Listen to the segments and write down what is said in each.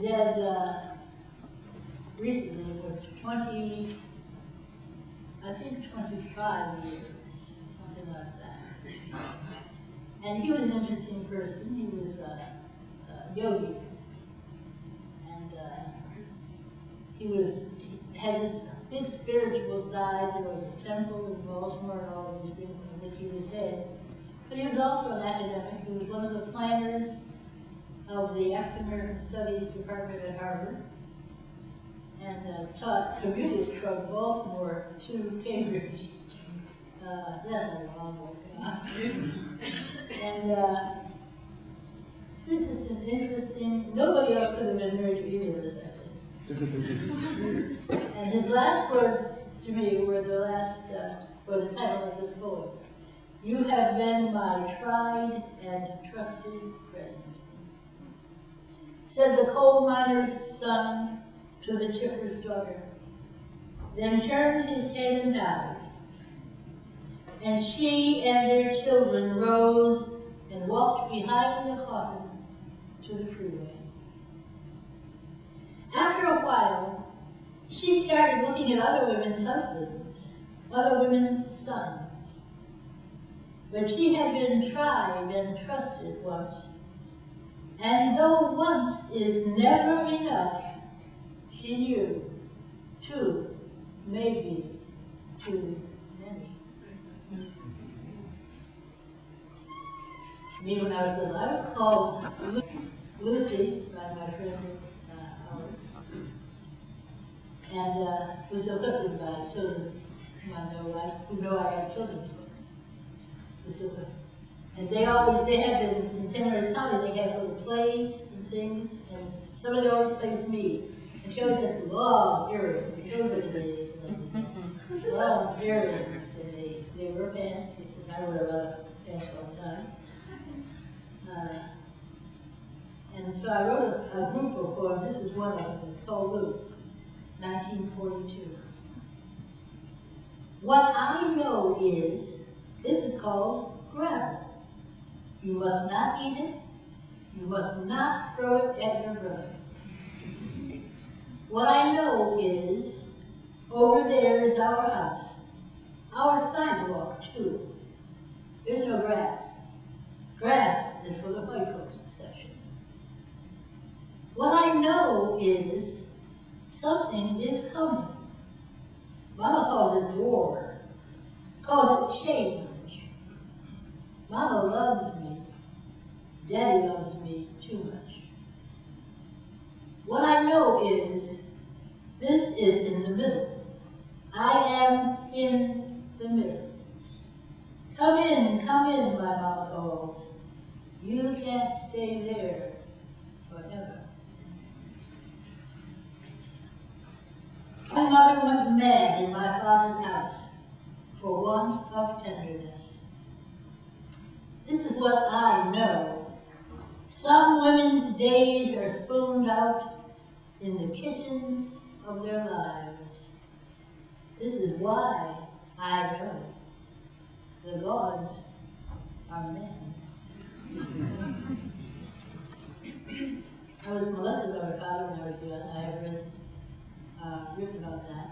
dead recently was 20, I think 25 years, something like that. And he was an interesting person. He was a yogi. And he had this big spiritual side. There was a temple in Baltimore and all of these things in which he was head. But he was also an academic. He was one of the planners of the African American Studies Department at Harvard, and commuted from Baltimore to Cambridge. That's a long way. And he was just an interesting, nobody else could have been married to either of us, I think. And his last words to me were the title of this poem. You have been my tried and trusted friend. Said the coal miner's son to the chipper's daughter, then turned his head and died. And she and their children rose and walked behind the coffin to the freeway. After a while, she started looking at other women's husbands, other women's sons. But she had been tried and trusted once, and though once is never enough, she knew two may be too many. Me, when I was little, I was called Lucy by my friend Howard, and was so hooked by children who know I had children's books. Was so hooked. And they had been, in St. Mary's County, they had little plays and things, and somebody always plays me. And she always has long earrings. She knows what it is. Long earrings, and they wear pants, because I wear a lot of pants all the time. And so I wrote a group of poems. This is one of them. It's called Luke, 1942. What I know is, this is called gravel. You must not eat it. You must not throw it at your brother. What I know is, over there is our house. Our sidewalk, too. There's no grass. Grass is for the white folks section. What I know is, something is coming. Mama calls it war, calls it change. Mama loves me. Daddy loves me too much. What I know is, this is in the middle. I am in the middle. Come in, my mama calls. You can't stay there forever. My mother went mad in my father's house for want of tenderness. This is what I know. Some women's days are spooned out in the kitchens of their lives. This is why I know the gods are men. I was molested by my father when I was young. I have written about that.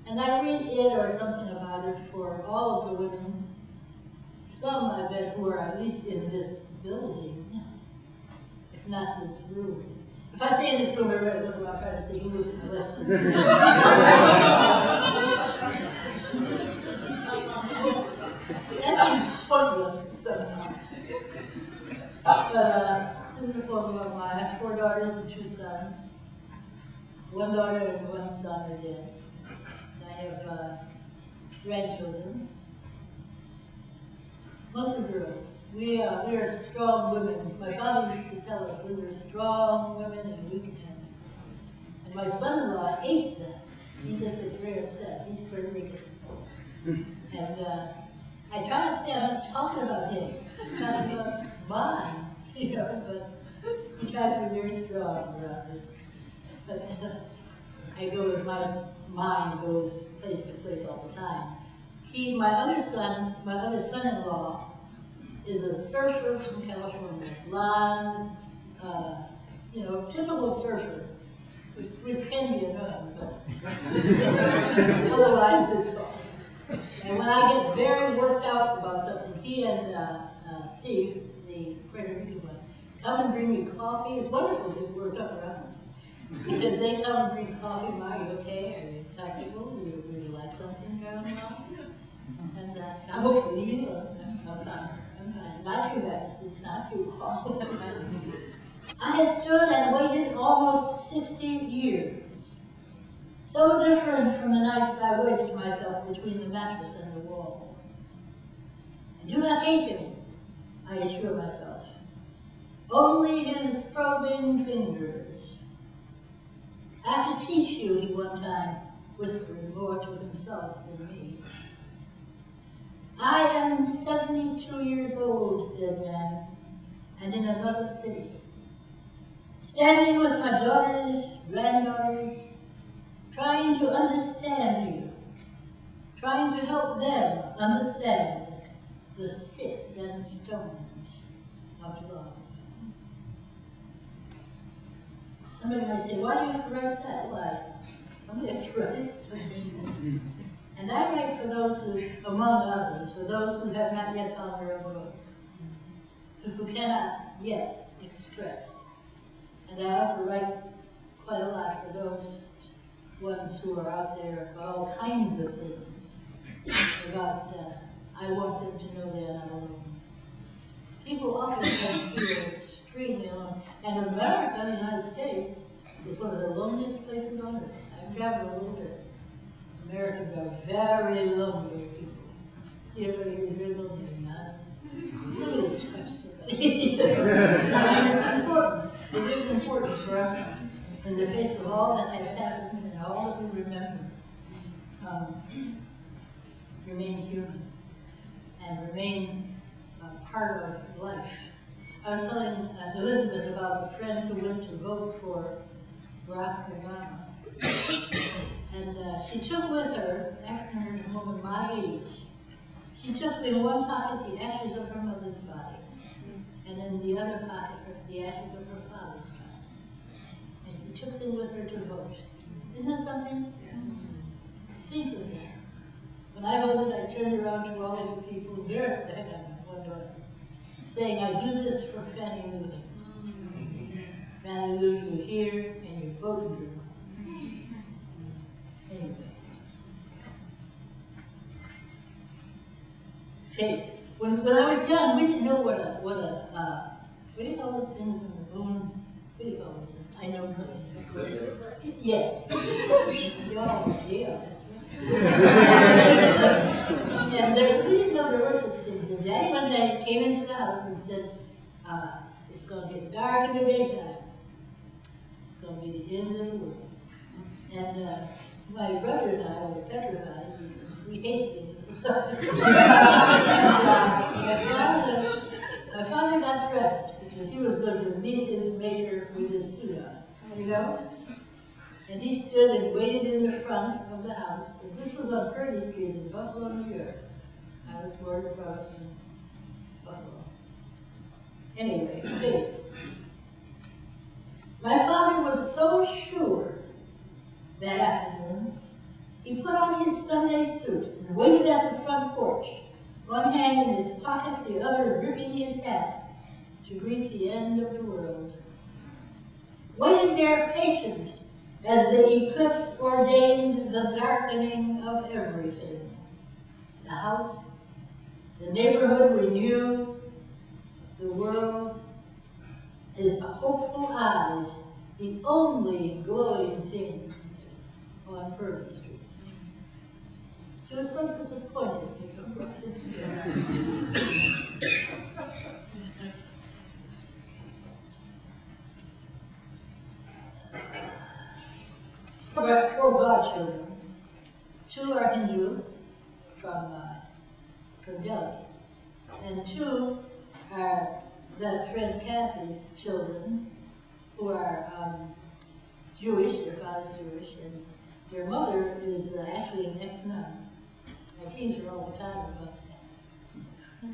And I read it or something about it for all of the women, some I bet who are at least in this building, if not this room. If I say in this room, everybody look around trying to see who was molested. That's pointless somehow. This is a poem about I have 4 daughters and 2 sons. 1 daughter and 1 son are dead. I have grandchildren. Mostly girls. We are strong women. My father used to tell us we were strong women and weak men. And my son-in-law hates that. He just gets very upset. He's Puerto Rican. And I try to say I'm not talking about him. I'm talking about mine, but he tries to be very strong around it. But my mind goes place to place all the time. My other son-in-law, is a surfer from California, blonde, typical surfer, which can be annoying, but otherwise it's fun. And when I get very worked out about something, he and Steve, the Puerto Rican one, come and bring me coffee. It's wonderful to get worked up around them. Because they come and bring coffee. Are you okay? Are you comfortable? Would you like something going on? And I'm okay. I'm fine. Not too bad. It's not too hot. I have stood and waited almost 60 years. So different from the nights I wedged myself between the mattress and the wall. I do not hate him, I assure myself. Only his probing fingers. I have to teach you, he one time whispered more to himself than me. I am 72 years old, dead man, and in another city. Standing with my daughters, granddaughters, trying to understand you, trying to help them understand the sticks and stones of love. Somebody might say, why do you have to write that? Why? Somebody has to write it. And I write for those who, among others, for those who have not yet found their voice, who cannot yet express. And I also write quite a lot for those ones who are out there about all kinds of things. About, I want them to know they're not alone. People often feel extremely alone. And America, the United States, is one of the loneliest places on earth. I've traveled a little bit. Americans are very lonely people. See, everybody here is very lonely, not? So you touch somebody. It's important. It is important for us in the face of all that has happened and all that we remember. Remain human and remain part of life. I was telling Elizabeth about a friend who went to vote for Barack Obama. And she took with her, African-American woman my age, she took in one pocket the ashes of her mother's body, and in the other pocket the ashes of her father's body. And she took them with her to vote. Isn't that something? Think of that. When I voted, I turned around to all of the people, embarrassed the heck out of me, one daughter, saying, I do this for Fannie Lou. Fannie Lou, you're here, and you're voting her. Anyway. Faith. When I was young, we didn't know what do you call those things in the moon? What do you call those things? I know nothing. Yes. Yeah. And we didn't know there were such things. And Daddy one day came into the house and said, it's going to get dark in the daytime. It's going to be the end of the world. And my brother and I were petrified because we hated it. My father got dressed because he was going to meet his maker with his suit on, And he stood and waited in the front of the house. And this was on Purdy Street in Buffalo, New York. I was born and brought up in Buffalo. Anyway, faith. My father was so sure that afternoon, he put on his Sunday suit and waited at the front porch, one hand in his pocket, the other gripping his hat, to greet the end of the world. Waited there patient as the eclipse ordained the darkening of everything. The house, the neighborhood we knew, the world, his hopeful eyes, the only glowing things on Purdy Street. She was so disappointed. There are 4 godchildren. 2 are Hindu from Delhi, and 2 are that friend Kathy's children, who are Jewish. Their father's Jewish, and their mother is actually an ex-nun. I tease her all the time about that.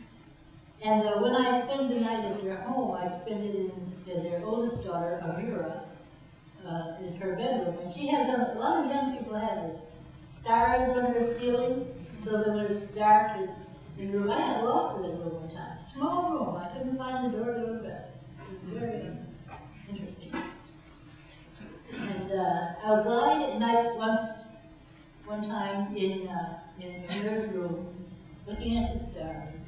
And when I spend the night at their home, I spend it in and their oldest daughter, Amira, is her bedroom. And she has a lot of young people have this stars on their ceiling, so that when it's dark in the room, I got lost in the room one time. Small room, I couldn't find the door to go to bed. It was very interesting. And I was lying at night one time in Amira's room, looking at the stars.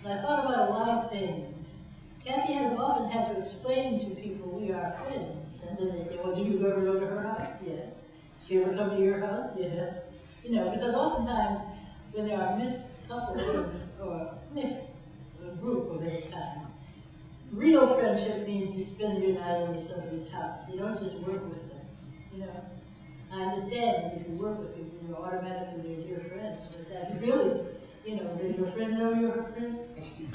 And I thought about a lot of things. Kathy has often had to explain to people we are friends. And then they say, well, do you ever go to her house? Yes. She ever come to your house? Yes. You know, because oftentimes when there are mixed couples or mixed group of any kind, real friendship means you spend your night over somebody's house. You don't just work with them. You know, I understand that if you work with people, you're automatically their dear friends. But that really, you know, did your friend know you're her friend?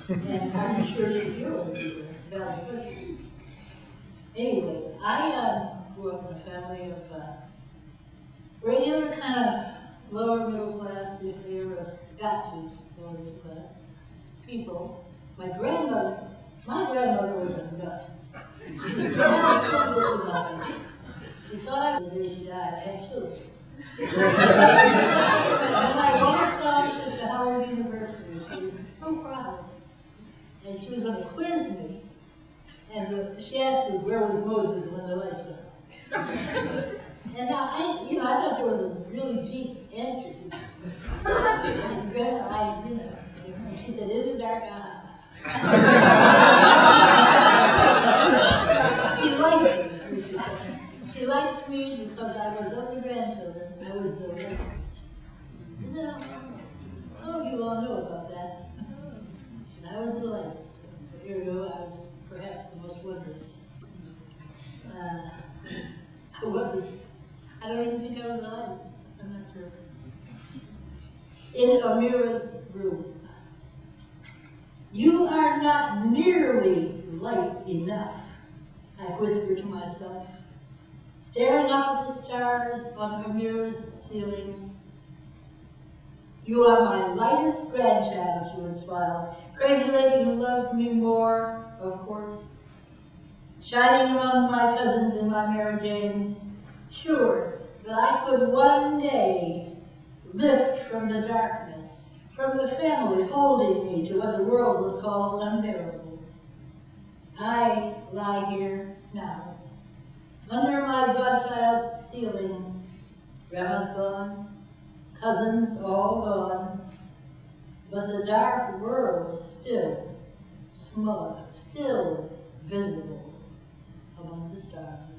And are you sure that yours is a valid person? Anyway, I grew up in a family of regular kind of lower middle class, if they ever got to lower middle class, people. My grandmother was a nut. She thought the day she died, I had children. When I won a scholarship to Howard University, she was so proud. And she was going to quiz me. And she asked us, where was Moses when the lights went on? And now, I thought there was a really deep answer to this question. And Grandma, and she said, in the dark eye. She liked me, she said. She liked me because I was of the grandchildren, I was the youngest. Now, some of you all know about that. And I was the youngest. So here we go, I was perhaps the most wondrous. I wasn't. I don't even think I was alive. I'm not sure. In Amira's room. You are not nearly light enough, I whispered to myself, staring up at the stars on Amira's ceiling. You are my lightest grandchild, she would smile. Crazy lady who loved me more, of course. Shining among my cousins and my Mary Janes, sure that I could one day lift from the darkness, from the family holding me to what the world would call unbearable. I lie here now, under my godchild's ceiling. Grandma's gone, cousins all gone, but the dark world still smug, still visible among the stars.